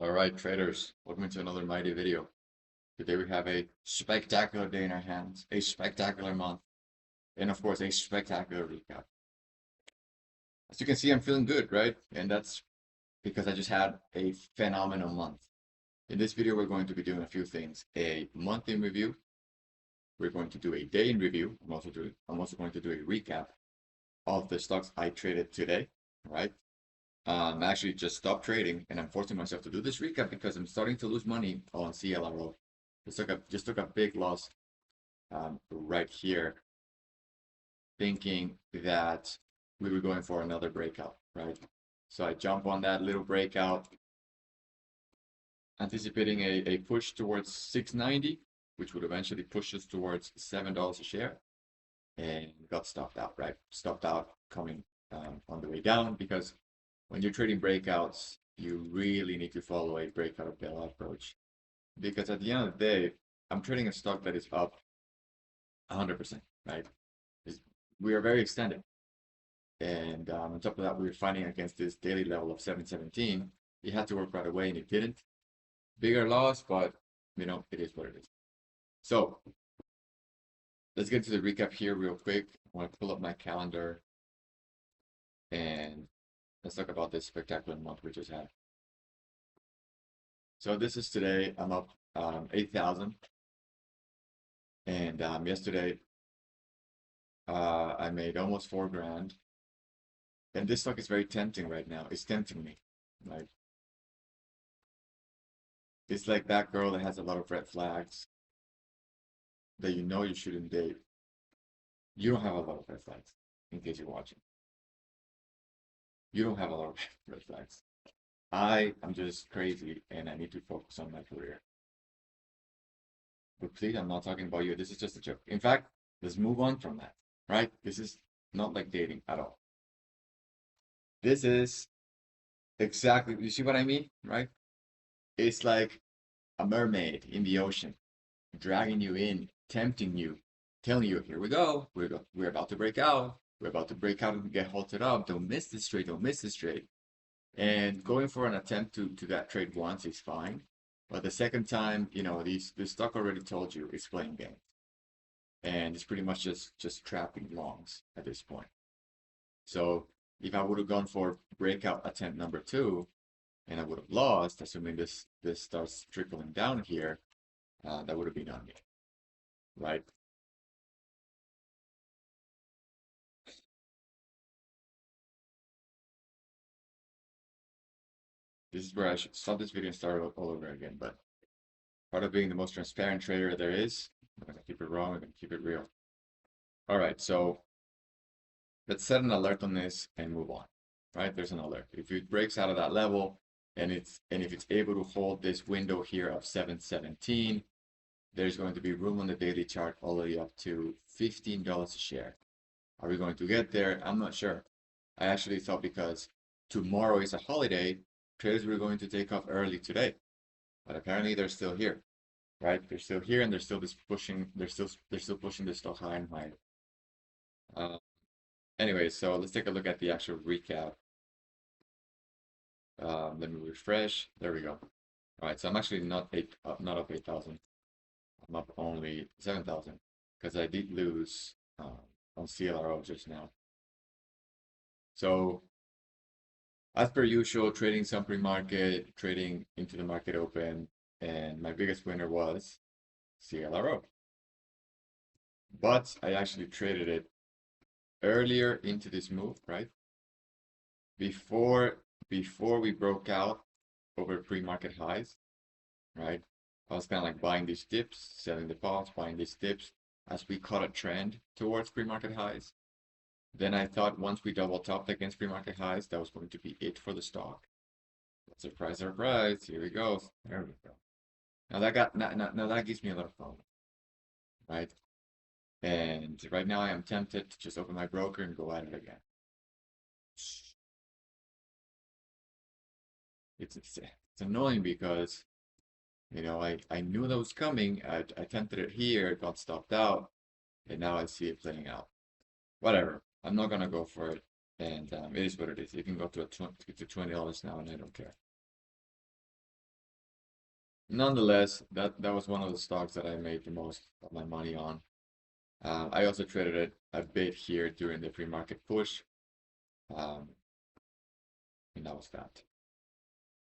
All right, traders, welcome to another mighty video. Today we have a spectacular day in our hands, a spectacular month, and of course, a spectacular recap. As you can see, I'm feeling good, right? And that's because I just had a phenomenal month. In this video, we're going to be doing a few things. A month in review. We're going to do a day in review. I'm also going to do a recap of the stocks I traded today, right? I actually just stopped trading and I'm forcing myself to do this recap because I'm starting to lose money on CLRO. Just took a big loss right here, thinking that we were going for another breakout, right? So I jump on that little breakout, anticipating a push towards 690, which would eventually push us towards $7 a share, and got stopped out, right? Stopped out coming on the way down because when you're trading breakouts, you really need to follow a breakout or bailout approach. Because at the end of the day, I'm trading a stock that is up 100%, right? We are very extended. And on top of that, we were fighting against this daily level of 717. It had to work right away, and it didn't. Bigger loss, but it is what it is. So let's get to the recap here real quick. I want to pull up my calendar and let's talk about this spectacular month we just had. So this is today. I'm up 8,000. And yesterday, I made almost 4 grand. And this stock is very tempting right now. It's tempting me. Right? It's like that girl that has a lot of red flags that you know you shouldn't date. You don't have a lot of red flags, in case you're watching. You don't have a lot of red flags. I am just crazy and I need to focus on my career. But please, I'm not talking about you. This is just a joke. In fact, let's move on from that, right? This is not like dating at all. This is exactly, you see what I mean, right? It's like a mermaid in the ocean, dragging you in, tempting you, telling you, here we go, we're about to break out, we're about to break out and get halted up. Don't miss this trade, don't miss this trade. And going for an attempt to that trade once is fine. But the second time, this stock already told you it's playing games. And it's pretty much just trapping longs at this point. So if I would have gone for breakout attempt number 2, and I would have lost, assuming this starts trickling down here, that would have been on me, right? This is where I should stop this video and start all over again. But part of being the most transparent trader there is, I'm gonna keep it raw, I'm gonna keep it real. All right, so let's set an alert on this and move on, right? There's an alert. If it breaks out of that level and if it's able to hold this window here of 717, there's going to be room on the daily chart all the way up to $15 a share. Are we going to get there? I'm not sure. I actually thought because tomorrow is a holiday, traders were going to take off early today, but apparently they're still here, right? They're still here and they're still pushing. They're still pushing this stock higher and higher. Anyway, so let's take a look at the actual recap. Let me refresh. There we go. All right, so I'm actually not up 8,000. I'm up only 7,000 because I did lose on CLRO just now. So as per usual, trading some pre-market, trading into the market open, and my biggest winner was CLRO. But I actually traded it earlier into this move, right? Before we broke out over pre-market highs, right? I was kind of like buying these dips, selling the calls, buying these dips as we caught a trend towards pre-market highs. Then I thought once we double topped against pre-market highs, that was going to be it for the stock. Surprise, surprise, here we go. There we go. Now that gives me a lot of fun, right? And right now I am tempted to just open my broker and go at it again. It's annoying because I knew that was coming. I attempted it here, it got stopped out, and now I see it playing out. Whatever. I'm not gonna go for it, and it is what it is. It can go to $20 now, and I don't care. nonetheless, that was one of the stocks that I made the most of my money on. I also traded it a bit here during the pre-market push, um, and that was that.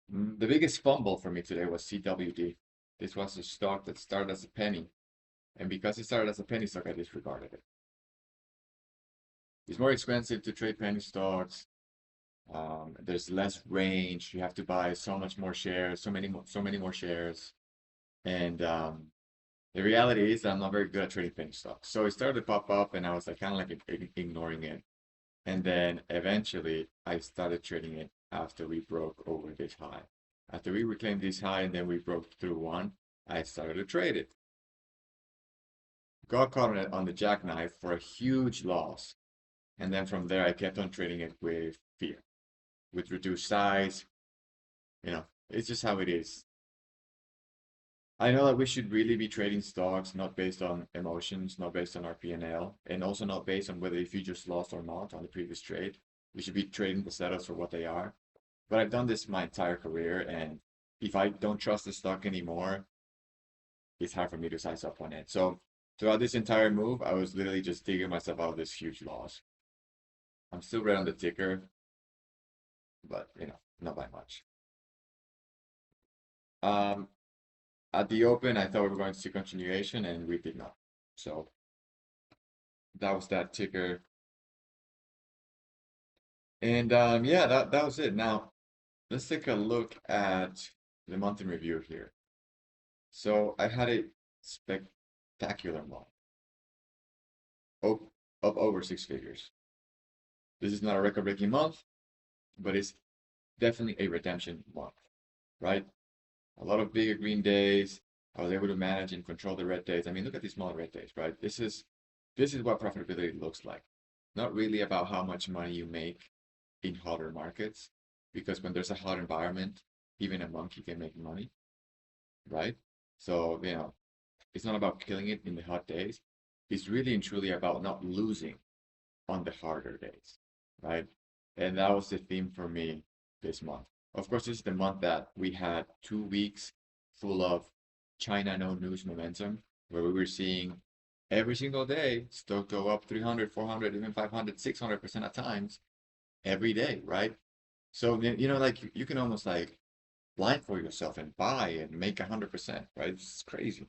The biggest fumble for me today was CWD. This was a stock that started as a penny, and because it started as a penny stock, I disregarded it. It's more expensive to trade penny stocks. There's less range. You have to buy so much more shares, so many more shares. And the reality is that I'm not very good at trading penny stocks. So it started to pop up, and I was like kind of like ignoring it. And then eventually, I started trading it after we broke over this high. After we reclaimed this high, and then we broke through one, I started to trade it. Got caught on it on the jackknife for a huge loss. And then from there, I kept on trading it with fear, with reduced size. It's just how it is. I know that we should really be trading stocks not based on emotions, not based on our P&L, and also not based on whether if you just lost or not on the previous trade. We should be trading the setups for what they are. But I've done this my entire career, and if I don't trust the stock anymore, it's hard for me to size up on it. So throughout this entire move, I was literally just digging myself out of this huge loss. I'm still red on the ticker, but not by much. Um, at the open, I thought we were going to see continuation, and we did not. So that was that ticker. And yeah, that was it. Now, let's take a look at the month in review here. So I had a spectacular month, up, up over six figures. This is not a record-breaking month, but it's definitely a redemption month, right? A lot of bigger green days. I was able to manage and control the red days. I mean, look at these small red days, right? This is what profitability looks like. Not really about how much money you make in hotter markets, because when there's a hot environment, even a monkey can make money, right? So, it's not about killing it in the hot days. It's really and truly about not losing on the harder days, right? And that was the theme for me this month. Of course, this is the month that we had 2 weeks full of China no news momentum, where we were seeing every single day stock go up 300, 400, even 500, 600% at times every day, right? So, like you can almost like blindfold yourself and buy and make 100%, right? It's crazy.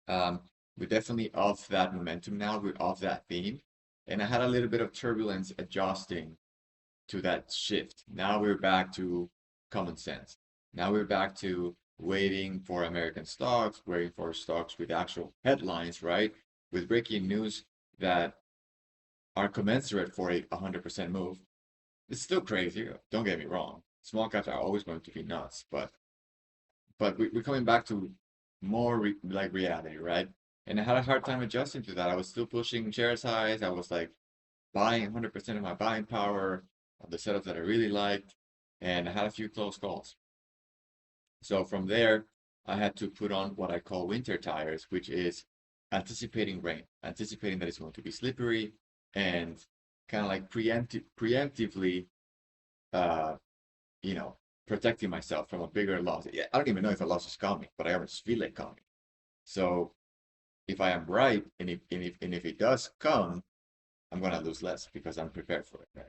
Um, we're definitely off that momentum now. We're off that theme. And I had a little bit of turbulence adjusting to that shift. Now we're back to common sense. Now we're back to waiting for American stocks, waiting for stocks with actual headlines, right? With breaking news that are commensurate for a 100% move. It's still crazy. Don't get me wrong. Small caps are always going to be nuts, but we're coming back to more like reality, right? And I had a hard time adjusting to that. I was still pushing shares highs. I was like buying 100% of my buying power of the setups that I really liked, and I had a few close calls. So from there, I had to put on what I call winter tires, which is anticipating rain, anticipating that it's going to be slippery, and kind of like preemptively, uh, you know, protecting myself from a bigger loss. Yeah, I don't even know if a loss is coming, but I always feel it coming. So if I am right, and if it does come, I'm gonna lose less because I'm prepared for it, right?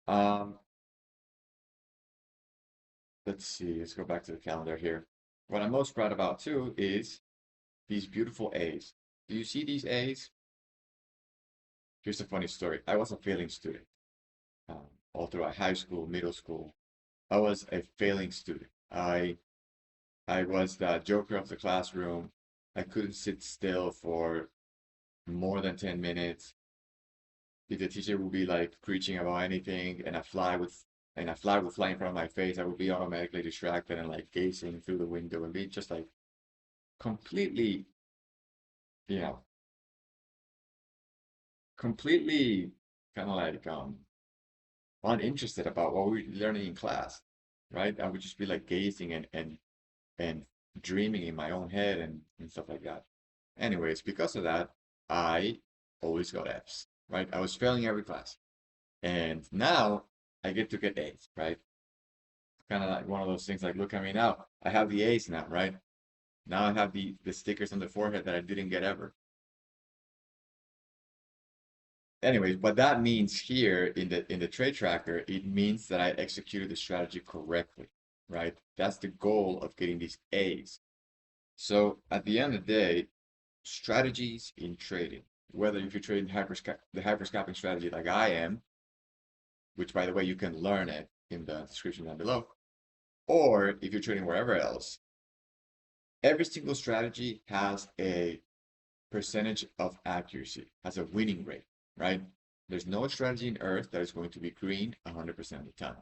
Um, let's see. Let's go back to the calendar here. What I'm most proud about too is these beautiful A's. Do you see these A's? Here's a funny story. I was a failing student all throughout high school, middle school. I was a failing student. I was the joker of the classroom. I couldn't sit still for more than 10 minutes. If the teacher would be like preaching about anything and a fly would fly in front of my face, I would be automatically distracted and like gazing through the window and be just like completely, you know, completely kind of like uninterested about what we were learning in class, right? I would just be like gazing and dreaming in my own head and stuff like that. Anyways, because of that, I always got Fs, right? I was failing every class. And now I get to get A's, right? kind of like one of those things like, look at me now. I have the A's now, right? Now I have the stickers on the forehead that I didn't get ever. Anyways, what that means here in the trade tracker, it means that I executed the strategy correctly, right? That's the goal of getting these A's. So at the end of the day, strategies in trading, whether if you're trading the hyperscalping strategy like I am, which by the way, you can learn it in the description down below, or if you're trading wherever else, every single strategy has a percentage of accuracy, has a winning rate, right? There's no strategy in Earth that is going to be green 100% of the time.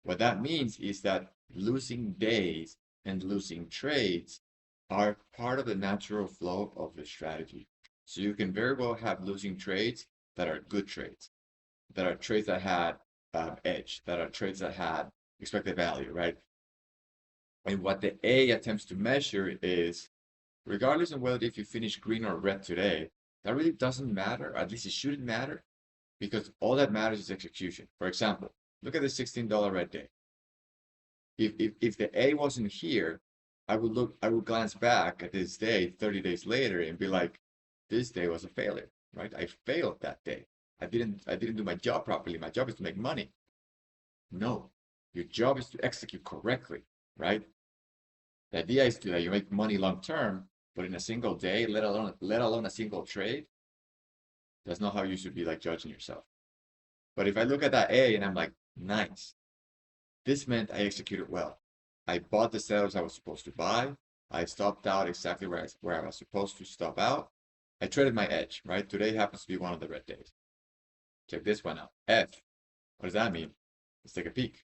What that means is that losing days and losing trades are part of the natural flow of the strategy. So you can very well have losing trades that are good trades, that are trades that had edge, that are trades that had expected value, right? And what the A attempts to measure is, regardless of whether if you finish green or red today, that really doesn't matter. At least it shouldn't matter, because all that matters is execution. For example, look at the $16 red day. If the A wasn't here, I would glance back at this day 30 days later and be like, this day was a failure, right? I failed that day. I didn't do my job properly. My job is to make money. No, your job is to execute correctly, right? The idea is that you make money long term, but in a single day, let alone a single trade, that's not how you should be like judging yourself. But if I look at that A and I'm like, nice, this meant I executed well. I bought the sellers I was supposed to buy. I stopped out exactly where I was supposed to stop out. I traded my edge, right? Today happens to be one of the red days. Check this one out. F. What does that mean? Let's take a peek.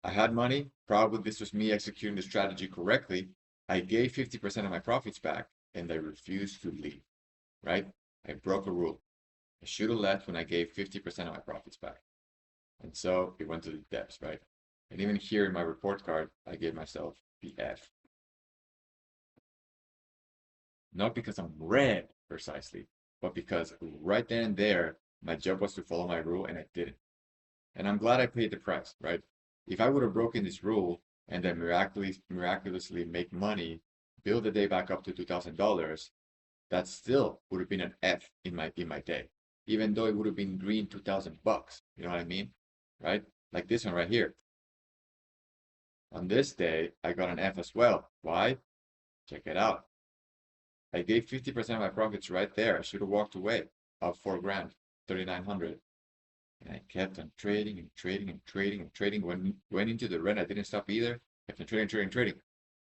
I had money. Probably this was me executing the strategy correctly. I gave 50% of my profits back and I refused to leave, right? I broke a rule. I should have left when I gave 50% of my profits back. And so it went to the depths, right? And even here in my report card, I gave myself the F. Not because I'm red precisely, but because right then and there, my job was to follow my rule and I didn't. And I'm glad I paid the price, right? If I would have broken this rule and then miraculously make money, build the day back up to $2,000, that still would have been an F in my day, even though it would have been green $2,000. You know what I mean, right? Like this one right here. On this day, I got an F as well. Why? Check it out. I gave 50% of my profits right there. I should have walked away of 4 grand, 3,900. And I kept on trading and trading and trading and trading. When went into the red, I didn't stop either. Kept on trading, trading, trading.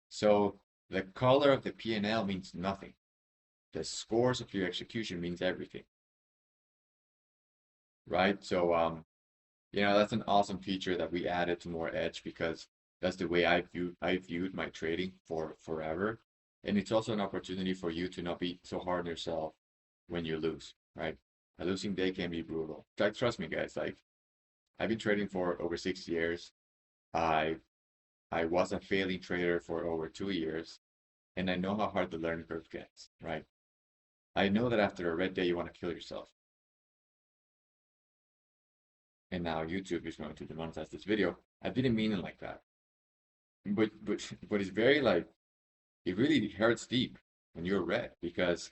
So the color of the P&L means nothing. The scores of your execution means everything. Right? So you know, that's an awesome feature that we added to more Edge, because that's the way I viewed my trading for forever. And it's also an opportunity for you to not be so hard on yourself when you lose, right? A losing day can be brutal. Like, trust me, guys, like I've been trading for over 6 years. I I was a failing trader for over 2 years, and I know how hard the learning curve gets, right? I know that after a red day, you want to kill yourself. And now YouTube is going to demonetize this video. I didn't mean it like that. But it's very like, it really hurts deep when you're red, because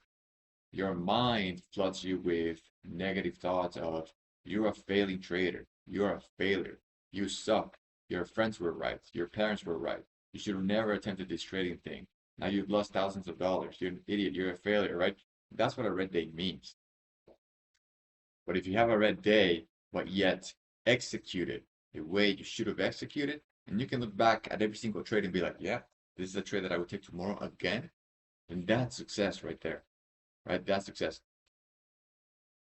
your mind floods you with negative thoughts of, you're a failing trader, you're a failure, you suck, your friends were right, your parents were right, you should have never attempted this trading thing. Now you've lost thousands of dollars, you're an idiot, you're a failure, right? That's what a red day means. But if you have a red day, but yet execute it the way you should have executed, and you can look back at every single trade and be like, yeah, this is a trade that I would take tomorrow again, and that's success right there, right? That's success.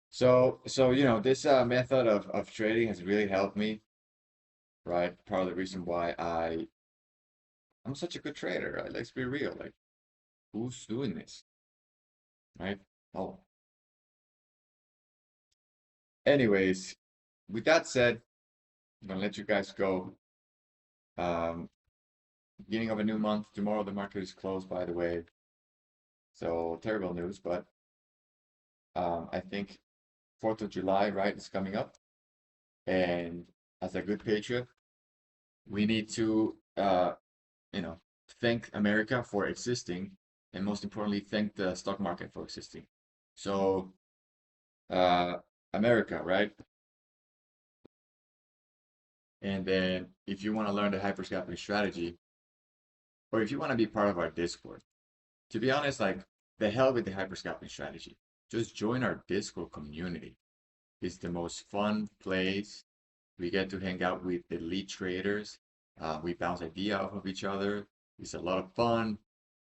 So you know, this method of trading has really helped me, right? Part of the reason why I'm such a good trader, right? Let's be real. Like, who's doing this, right? Oh, anyways, with that said, I'm gonna let you guys go. Um, Beginning of a new month. Tomorrow the market is closed, by the way. So terrible news, but I think 4th of July, right, is coming up. And as a good patriot, We need to, you know, thank America for existing, and most importantly, thank the stock market for existing. So, uh, America, right? And then if you want to learn the hyperscaling strategy, or if you want to be part of our Discord, to be honest, like the hell with the hyperscaling strategy. Just join our Discord community. It's the most fun place. We get to hang out with elite traders. We bounce ideas off of each other. It's a lot of fun.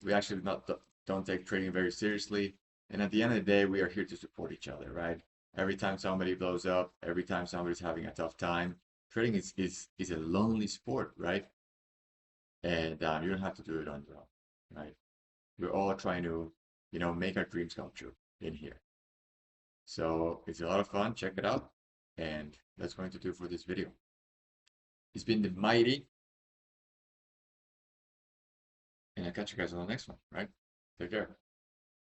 We actually not don't take trading very seriously. And at the end of the day, we are here to support each other, right? Every time somebody blows up, every time somebody's having a tough time, trading is a lonely sport, right? And you don't have to do it on your own, right? We're all trying to, make our dreams come true in here. So it's a lot of fun. Check it out. And that's going to do for this video. It's been the mighty, and I'll catch you guys on the next one, right? Take care.